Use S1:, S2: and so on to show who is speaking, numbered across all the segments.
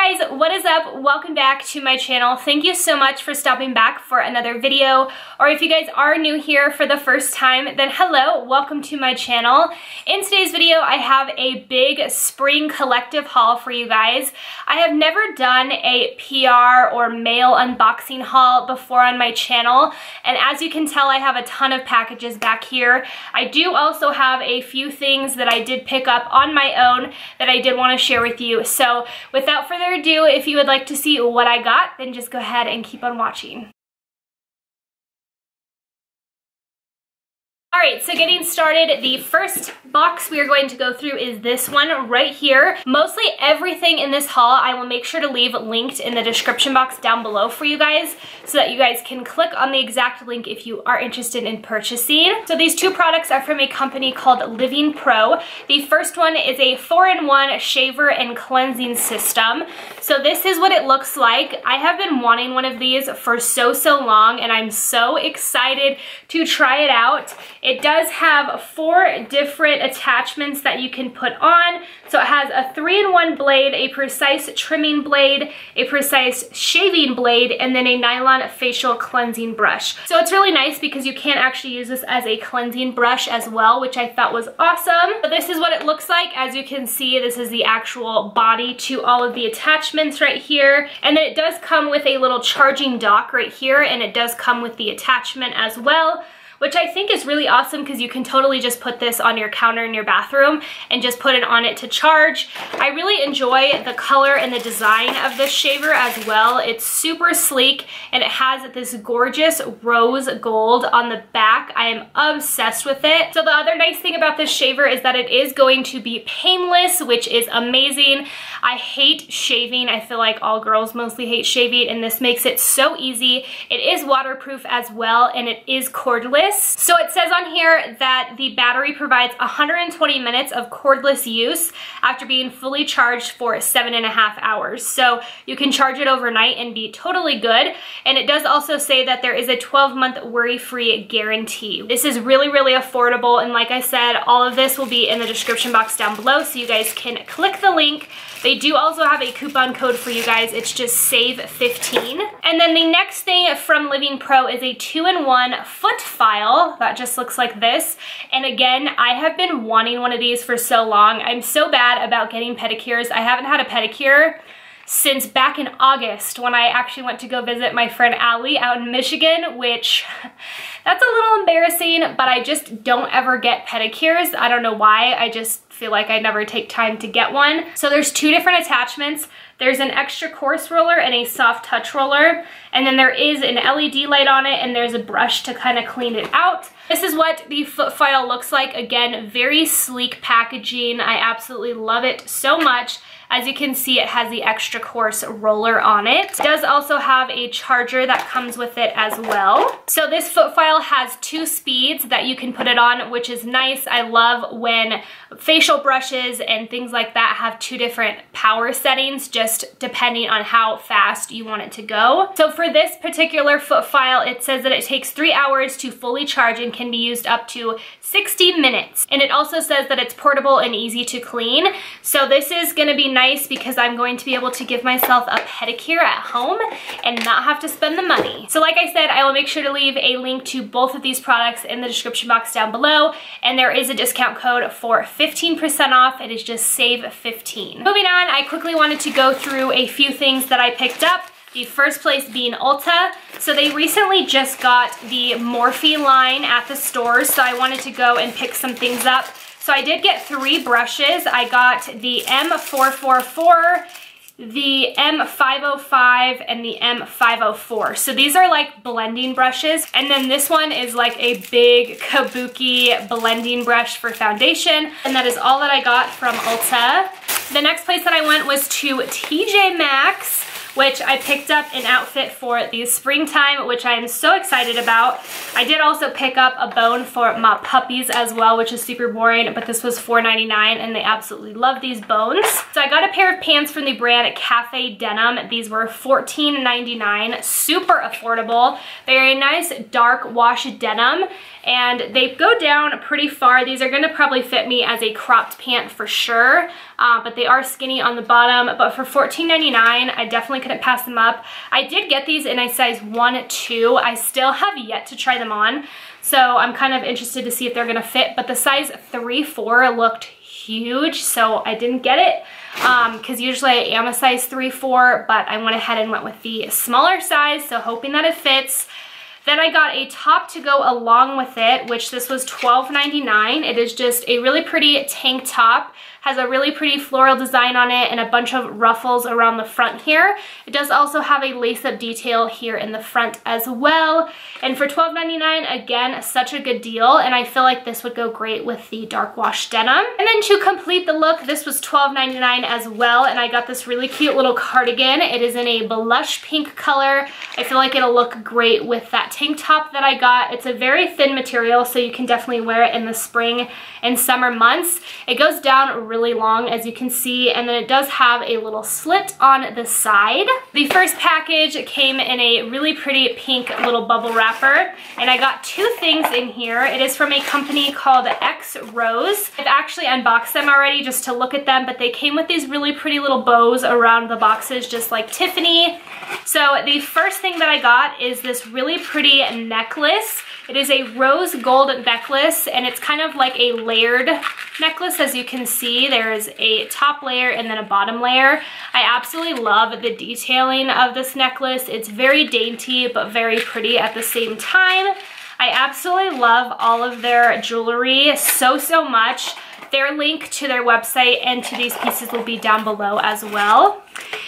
S1: Hey guys, what is up? Welcome back to my channel. Thank you so much for stopping back for another video. Or if you guys are new here for the first time, then hello, welcome to my channel. In today's video, I have a big spring collective haul for you guys. I have never done a PR or mail unboxing haul before on my channel, and as you can tell, I have a ton of packages back here. I do also have a few things that I did pick up on my own that I did want to share with you. So without further ado, if you would like to see what I got, then just go ahead and keep on watching. Alright, so getting started, the first box we are going to go through is this one right here. Mostly everything in this haul I will make sure to leave linked in the description box down below for you guys so that you guys can click on the exact link if you are interested in purchasing. So these two products are from a company called Living Pro. The first one is a 4-in-1 shaver and cleansing system. So this is what it looks like. I have been wanting one of these for so long, and I'm so excited to try it out. It does have 4 different attachments that you can put on. So it has a 3-in-1 blade, a precise trimming blade, a precise shaving blade, and then a nylon facial cleansing brush. So it's really nice because you can actually use this as a cleansing brush as well, which I thought was awesome. So this is what it looks like. As you can see, this is the actual body to all of the attachments right here. And then it does come with a little charging dock right here, and it does come with the attachment as well, which I think is really awesome because you can totally just put this on your counter in your bathroom and just put it on it to charge. I really enjoy the color and the design of this shaver as well. It's super sleek and it has this gorgeous rose gold on the back. I am obsessed with it. So the other nice thing about this shaver is that it is going to be painless, which is amazing. I hate shaving. I feel like all girls mostly hate shaving, and this makes it so easy. It is waterproof as well, and it is cordless. So it says on here that the battery provides 120 minutes of cordless use after being fully charged for 7.5 hours. So you can charge it overnight and be totally good. And it does also say that there is a 12-month worry-free guarantee. This is really affordable, and like I said, all of this will be in the description box down below so you guys can click the link. They do also have a coupon code for you guys. It's just SAVE15. And then the next thing from Living Pro is a 2-in-1 foot file that just looks like this. And again, I have been wanting one of these for so long. I'm so bad about getting pedicures. I haven't had a pedicure since back in August when I actually went to go visit my friend Allie out in Michigan, which that's a little embarrassing, but I just don't ever get pedicures. I don't know why. I just feel like I never take time to get one. So there's 2 different attachments. There's an extra coarse roller and a soft touch roller, and then there is an LED light on it, and there's a brush to kind of clean it out. This is what the foot file looks like. Again, very sleek packaging. I absolutely love it so much. As you can see, it has the extra coarse roller on it. It does also have a charger that comes with it as well. So this foot file has 2 speeds that you can put it on, which is nice. I love when facial brushes and things like that have 2 different power settings, just depending on how fast you want it to go. So for this particular foot file, it says that it takes 3 hours to fully charge and can be used up to 60 minutes. And it also says that it's portable and easy to clean. So this is gonna be nice because I'm going to be able to give myself a pedicure at home and not have to spend the money. So like I said, I will make sure to leave a link to both of these products in the description box down below, and there is a discount code for 15% off. It is just SAVE15. Moving on, I quickly wanted to go through a few things that I picked up. The first place being Ulta. So they recently just got the Morphe line at the stores, so I wanted to go and pick some things up. So I did get 3 brushes. I got the M444, the M505, and the M504. So these are like blending brushes. And then this one is like a big kabuki blending brush for foundation. And that is all that I got from Ulta. The next place that I went was to TJ Maxx, which I picked up an outfit for the springtime, which I am so excited about. I did also pick up a bone for my puppies as well, which is super boring, but this was $4.99 and they absolutely love these bones. So I got a pair of pants from the brand Cafe Denim. These were $14.99, super affordable. Very nice dark wash denim, and they go down pretty far. These are gonna probably fit me as a cropped pant for sure, but they are skinny on the bottom. But for $14.99, I definitely couldn't pass them up. I did get these in a size 1-2. I still have yet to try them on, so I'm kind of interested to see if they're gonna fit, but the size 3-4 looked huge, so I didn't get it, because usually I am a size 3-4, but I went ahead and went with the smaller size, so hoping that it fits. Then I got a top to go along with it, which this was $12.99. It is just a really pretty tank top. Has a really pretty floral design on it and a bunch of ruffles around the front here. It does also have a lace-up detail here in the front as well. And for $12.99, again, such a good deal. And I feel like this would go great with the dark wash denim. And then to complete the look, this was $12.99 as well. And I got this really cute little cardigan. It is in a blush pink color. I feel like it'll look great with that tank top that I got. It's a very thin material, so you can definitely wear it in the spring and summer months. It goes down really long, as you can see, and then it does have a little slit on the side. The first package came in a really pretty pink little bubble wrapper, and I got two things in here. It is from a company called X Rose. I've actually unboxed them already just to look at them, but they came with these really pretty little bows around the boxes, just like Tiffany. So the first thing that I got is this really pretty necklace. It is a rose gold necklace, and it's kind of like a layered necklace. As you can see, there is a top layer and then a bottom layer. I absolutely love the detailing of this necklace. It's very dainty but very pretty at the same time. I absolutely love all of their jewelry so much. Their link to their website and to these pieces will be down below as well.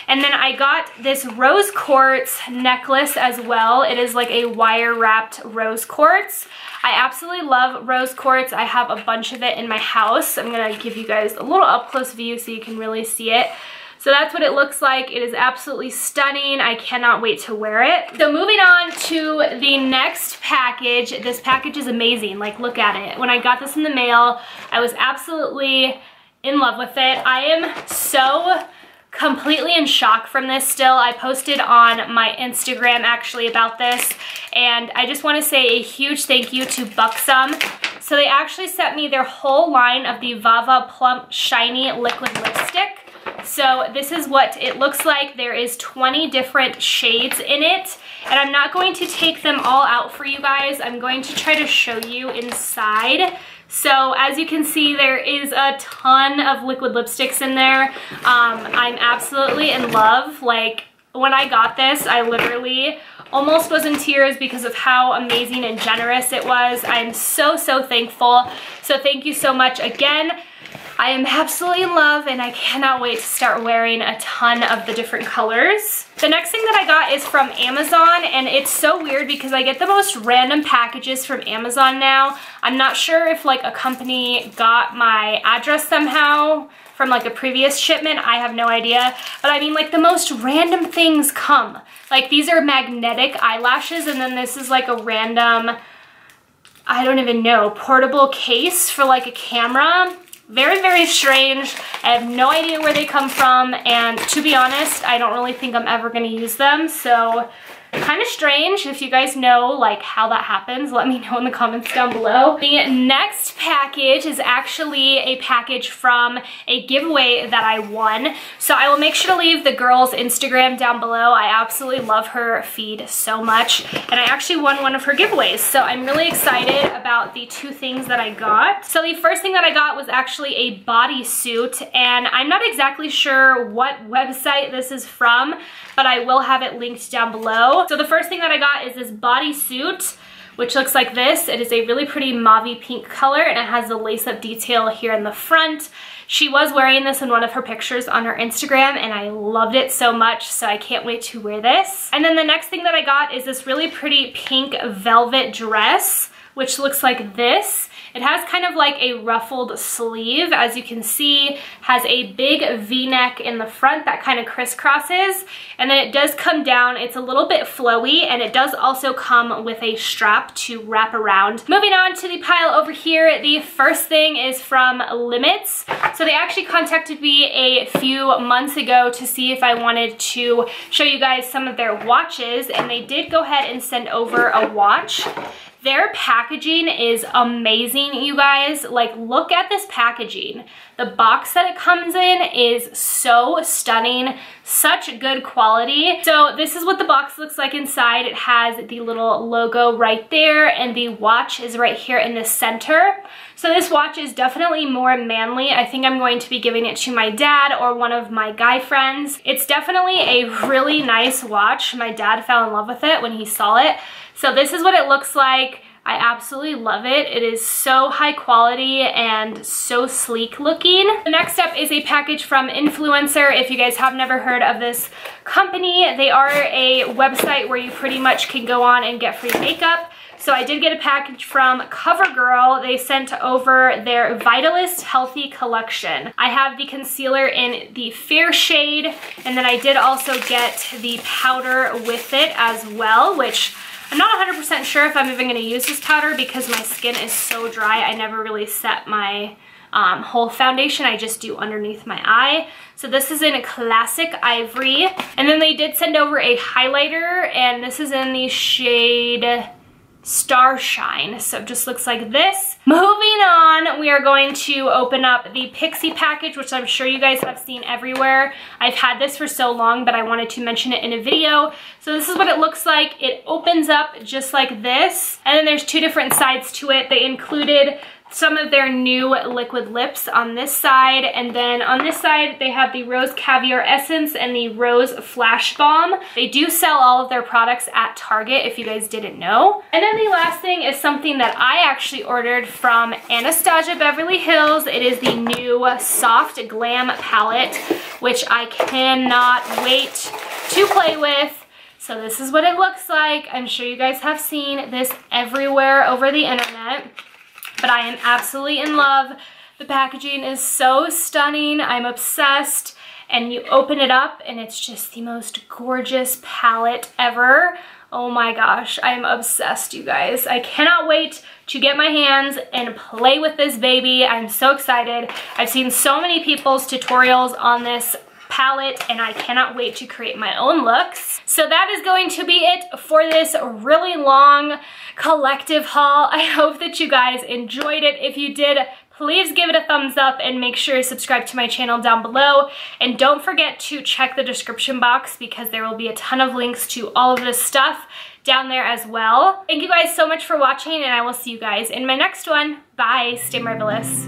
S1: And then I got this rose quartz necklace as well. It is like a wire wrapped rose quartz. I absolutely love rose quartz. I have a bunch of it in my house. I'm gonna give you guys a little up close view so you can really see it. So that's what it looks like. It is absolutely stunning. I cannot wait to wear it. So moving on to the next package. This package is amazing. Like, look at it. When I got this in the mail, I was absolutely in love with it. I am so completely in shock from this still. I posted on my Instagram actually about this, and I just want to say a huge thank you to Buxom. So they actually sent me their whole line of the Vava Plump Shiny Liquid Lipstick. So this is what it looks like. There is 20 different shades in it, and I'm not going to take them all out for you guys. I'm going to try to show you inside. So as you can see, there is a ton of liquid lipsticks in there. I'm absolutely in love. Like, when I got this, I literally almost was in tears because of how amazing and generous it was. I'm so thankful. So thank you so much again. I am absolutely in love, and I cannot wait to start wearing a ton of the different colors. The next thing that I got is from Amazon, and it's so weird because I get the most random packages from Amazon now. I'm not sure if like a company got my address somehow from like a previous shipment. I have no idea. But I mean, like, the most random things come. Like, these are magnetic eyelashes, and then this is like a random, I don't even know, portable case for like a camera. Very strange. I have no idea where they come from, and to be honest, I don't really think I'm ever gonna use them, so kind of strange. If you guys know like how that happens, let me know in the comments down below. The next package is actually a package from a giveaway that I won. So I will make sure to leave the girl's Instagram down below. I absolutely love her feed so much, and I actually won one of her giveaways. So I'm really excited about the two things that I got. So the first thing that I got was actually a bodysuit, and I'm not exactly sure what website this is from, but I will have it linked down below. So the first thing that I got is this bodysuit, which looks like this. It is a really pretty mauve pink color, and it has the lace-up detail here in the front. She was wearing this in one of her pictures on her Instagram, and I loved it so much, so I can't wait to wear this. And then the next thing that I got is this really pretty pink velvet dress, which looks like this. It has kind of like a ruffled sleeve, as you can see, has a big V-neck in the front that kind of crisscrosses, and then it does come down. It's a little bit flowy, and it does also come with a strap to wrap around. Moving on to the pile over here, the first thing is from Limits. So they actually contacted me a few months ago to see if I wanted to show you guys some of their watches, and they did go ahead and send over a watch. Their packaging is amazing, you guys. Like, look at this packaging. The box that it comes in is so stunning, such good quality. So this is what the box looks like inside. It has the little logo right there, and the watch is right here in the center. So this watch is definitely more manly. I think I'm going to be giving it to my dad or one of my guy friends. It's definitely a really nice watch. My dad fell in love with it when he saw it. So this is what it looks like. I absolutely love it. It is so high quality and so sleek looking. The next up is a package from Influencer. If you guys have never heard of this company, they are a website where you pretty much can go on and get free makeup. So I did get a package from Covergirl. They sent over their Vitalist Healthy Collection. I have the concealer in the fair shade, and then I did also get the powder with it as well, which I'm not 100% sure if I'm even going to use this powder because my skin is so dry. I never really set my whole foundation. I just do underneath my eye. So this is in a Classic Ivory. And then they did send over a highlighter, and this is in the shade Starshine. So it just looks like this. Moving on, we are going to open up the Pixi package, which I'm sure you guys have seen everywhere. I've had this for so long, but I wanted to mention it in a video. So this is what it looks like. It opens up just like this, and then there's two different sides to it. They included some of their new liquid lips on this side, and then on this side they have the Rose Caviar Essence and the Rose Flash Balm. They do sell all of their products at Target, if you guys didn't know. And then the last thing is something that I actually ordered from Anastasia Beverly Hills. It is the new Soft Glam palette, which I cannot wait to play with. So this is what it looks like. I'm sure you guys have seen this everywhere over the internet, but I am absolutely in love. The packaging is so stunning. I'm obsessed. And you open it up and it's just the most gorgeous palette ever. Oh my gosh, I'm obsessed, you guys. I cannot wait to get my hands and play with this baby. I'm so excited. I've seen so many people's tutorials on this palette, and I cannot wait to create my own looks. So that is going to be it for this really long collective haul. I hope that you guys enjoyed it. If you did, please give it a thumbs up and make sure to subscribe to my channel down below. And don't forget to check the description box because there will be a ton of links to all of this stuff down there as well. Thank you guys so much for watching, and I will see you guys in my next one. Bye, stay marvelous.